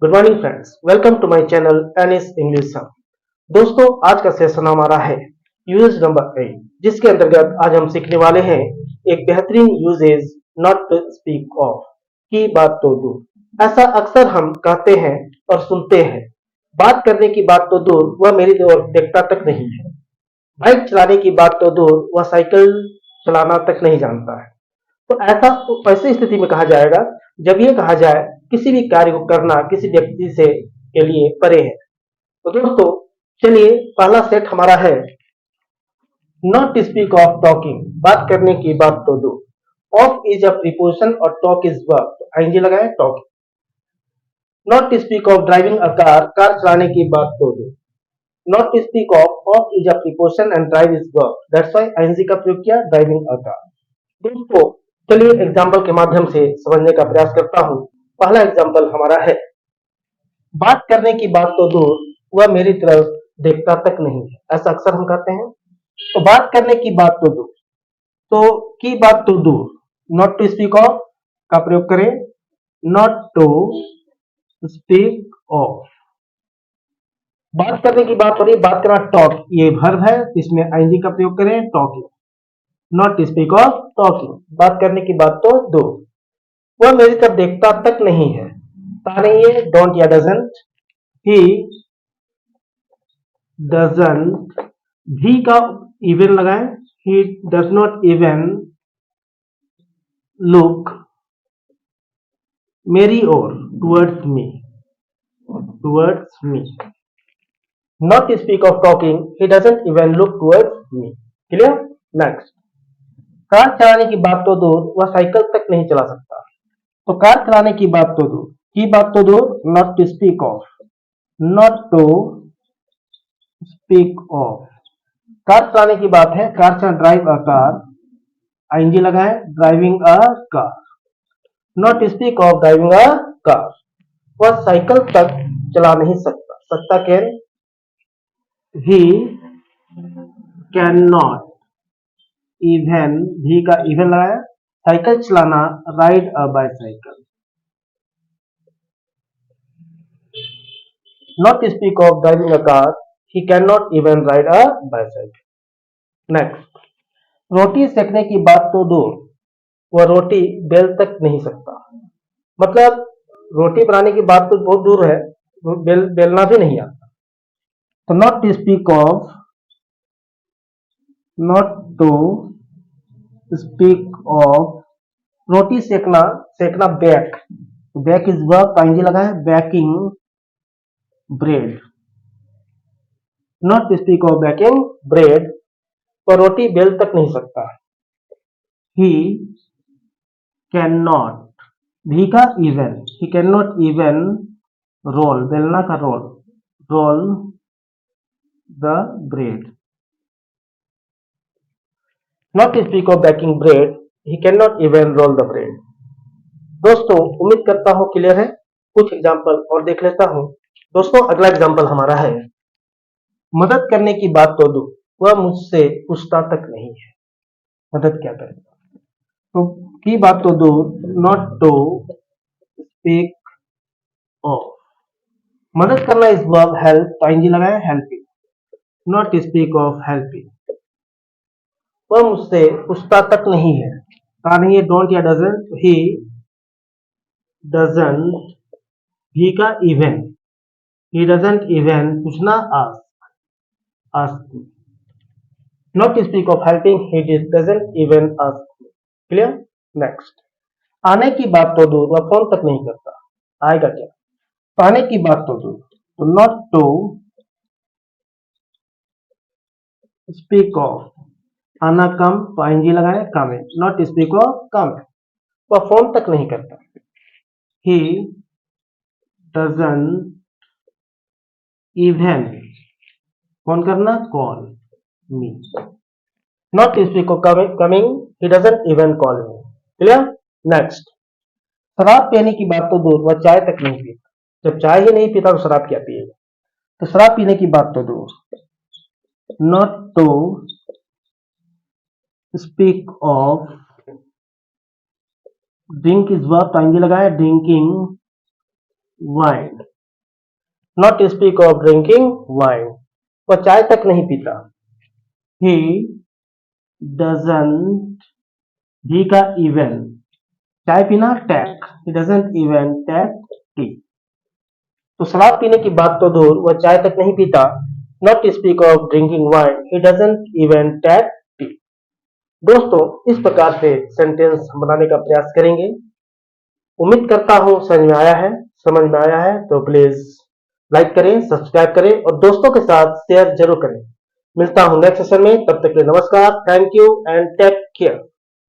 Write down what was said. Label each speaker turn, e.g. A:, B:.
A: Good morning friends, welcome to my channel Anis English hub. दोस्तों, आज का सेशन हमारा है यूजेज नंबर 8, जिसके अंतर्गत आज हम सीखने वाले हैं एक बेहतरीन usages not to speak of, की बात तो दूर। ऐसा अक्सर हम कहते हैं और सुनते हैं, बात करने की बात तो दूर वह मेरी ओर देखता तक नहीं है। बाइक चलाने की बात तो दूर वह साइकिल चलाना तक नहीं जानता है। तो ऐसी स्थिति में कहा जाएगा जब ये कहा जाए किसी भी कार्य को करना किसी व्यक्ति से के लिए परे है। तो दोस्तों, चलिए पहला सेट हमारा है not to speak of talking, बात करने की बात तो दो। ऑफ इज अ प्रीपोजिशन और टॉक इज वर्ब, तो आईएनजी लगाए talking. Not to speak of driving a car, car चलाने की बात तो दो। Not to speak of is a preposition and drive is verb, that's why ING का प्रयोग किया ड्राइविंग अ कार। दोस्तों, चलिए एग्जाम्पल के माध्यम से समझने का प्रयास करता हूं। पहला एग्जाम्पल हमारा है बात करने की बात तो दूर वह मेरी तरफ देखता तक नहीं है। ऐसा अक्सर हम कहते हैं। तो बात करने की बात तो दूर, तो की बात तो दूर, नॉट टू स्पीक ऑफ का प्रयोग करें। नॉट टू स्पीक ऑफ, बात करने की बात हो रही, बात करना टॉक, ये वर्ब है, इसमें आईएनजी का प्रयोग करें talking. Not to speak of talking, बात करने की बात तो दो। वह मेरी तरफ देखता तक नहीं है, ता नहीं है, डोंट या डजंट। ही डजंट, भी का इवन लगाएं। He does not even look मेरी ओर, towards me, towards me. Not to speak of talking, he doesn't even look towards me. Clear. Next, car चलाने की बात तो दूर वह साइकिल तक नहीं चला सकता। तो कार चलाने की बात तो दूर, की बात तो दूर, not to speak of, not to speak of, car चलाने की बात है, कार चला, ड्राइव अ कार, आईएनजी लगाएं, driving a car. Not speak of driving a car, वह साइकिल तक चला नहीं सकता, सकता can, he can not even, भी का इवन लगाया, साइकिल चलाना, ride a bicycle. Not speak of driving a car, he can not even ride a bicycle. Next, रोटी सेकने की बात तो दूर वह रोटी बेल तक नहीं सकता। मतलब रोटी बनाने की बात तो बहुत दूर है, बेलना भी नहीं आता। तो not to speak of, not to speak of, रोटी सेकना, सेकना bake, bake is verb, ING लगा है, baking bread. Not to speak of baking bread, वह रोटी बेल तक नहीं सकता। ही कैन नॉट, भी का even, he can not even roll, बेलना का roll, roll the bread. Not to speak of baking bread, he can not even roll the bread. दोस्तों, उम्मीद करता हूं क्लियर है। कुछ एग्जाम्पल और देख लेता हूं। दोस्तों, अगला एग्जाम्पल हमारा है मदद करने की बात तो दो वह मुझसे पूछता तक नहीं है। मदद क्या करेगा, तो की बात तो दो, नॉट टू स्पीक ऑफ, मदद करना इज वर्ब हेल्प, तो आईएनजी लगाए helping. Not speak of helping, वह मुझसे पूछता तक नहीं है, कहा नहीं है, डोंट या डजंट। ही डजंट, भी का इवन, ही डजंट इवन पूछना, ask, ask. Not speak of helping, he doesn't even ask. Clear. Next, आने की बात तो दूर वह फोन तक नहीं करता। आएगा क्या, तो आने की बात तो दूर, तो नॉट टू स्पीक ऑफ, आना कम, तो आईएनजी लगाए coming. Not speak of coming, वह फोन तक नहीं करता। ही डजंट इवन, फोन करना, call me. Not speak of coming, he doesn't even call me. Clear. Next, शराब पीने की बात तो दूर वह चाय तक नहीं पीता। जब चाय ही नहीं पीता तो शराब क्या पिएगा। तो शराब पीने की बात तो दूर, not to speak of, drink is verb, ING लगाया, drinking wine. not speak of drinking wine. वह चाय तक नहीं पीता. He doesn't, भी का even, चाय पीना take, he doesn't even take tea. तो शराब पीने की बात तो दूर, वह चाय तक नहीं पीता. Not to speak of drinking wine, he doesn't even take tea. दोस्तों, इस प्रकार से सेंटेंस हम बनाने का प्रयास करेंगे. उम्मीद करता हूं समझ में आया है तो प्लीज लाइक करें, सब्सक्राइब करें और दोस्तों के साथ शेयर जरूर करें. मिलता हूं नेक्स्ट सेशन में, तब तक के लिए नमस्कार, thank you and take care.